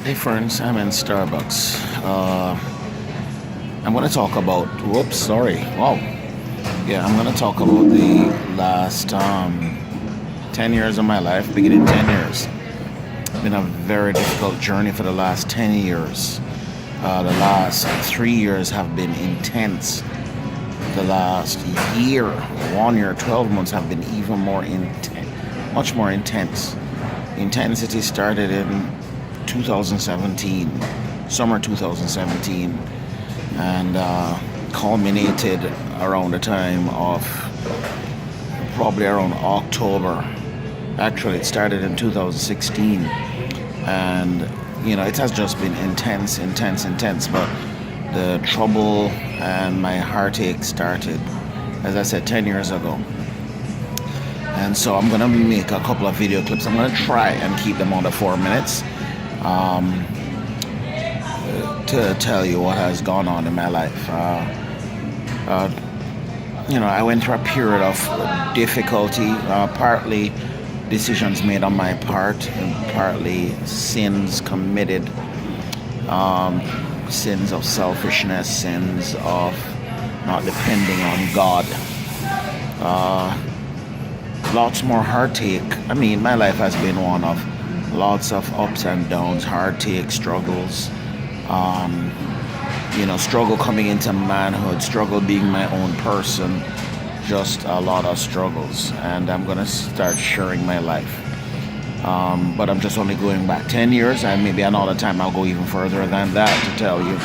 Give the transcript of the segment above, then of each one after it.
Hey friends, I'm in Starbucks. I'm going to talk about, whoops, sorry. Wow. Yeah, I'm going to talk about the last 10 years of my life, beginning 10 years. It's been a very difficult journey for the last 10 years. The last 3 years have been intense. The last year, 1 year, 12 months have been even more intense, much more intense. Intensity started in 2017, summer 2017, and culminated around the time of probably around October. Actually, it started in 2016, and it has just been intense, intense, intense. But the trouble and my heartache started, as I said, 10 years ago. And so I'm gonna make a couple of video clips. I'm gonna try and keep them under 4 minutes, to tell you what has gone on in my life. I went through a period of difficulty, partly decisions made on my part, and partly sins committed, sins of selfishness, sins of not depending on God. Lots more heartache. I mean, my life has been one of lots of ups and downs, heartache, struggles. Struggle coming into manhood, struggle being my own person, just a lot of struggles. And I'm gonna start sharing my life. But I'm just only going back 10 years, and maybe another time I'll go even further than that to tell you,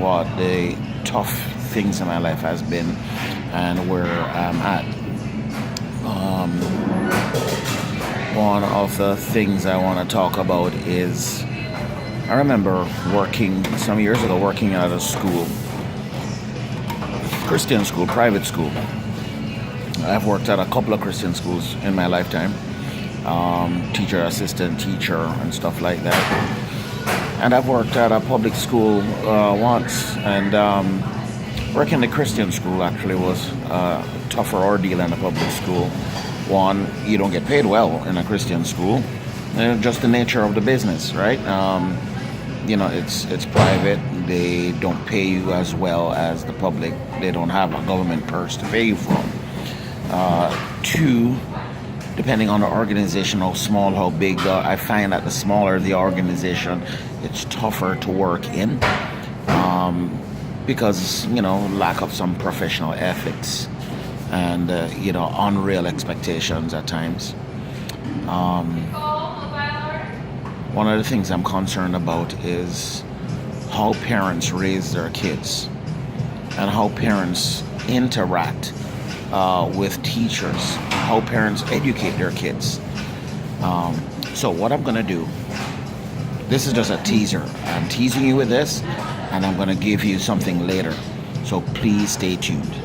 what the tough things in my life has been and where I'm at. One of the things I want to talk about is I remember working some years ago, working at a school, Christian school, private school. I've worked at a couple of Christian schools in my lifetime, teacher, assistant teacher, and stuff like that. And I've worked at a public school once, and working in the Christian school actually was a tougher ordeal than a public school. One, you don't get paid well in a Christian school. Just the nature of the business, right? It's private. They don't pay you as well as the public. They don't have a government purse to pay you from. Two, depending on the organization, how small, how big, I find that the smaller the organization, it's tougher to work in, because lack of some professional ethics and unreal expectations at times. One of the things I'm concerned about is how parents raise their kids and how parents interact with teachers, how parents educate their kids. So what I'm gonna do, this is just a teaser. I'm teasing you with this, and I'm gonna give you something later. So please stay tuned.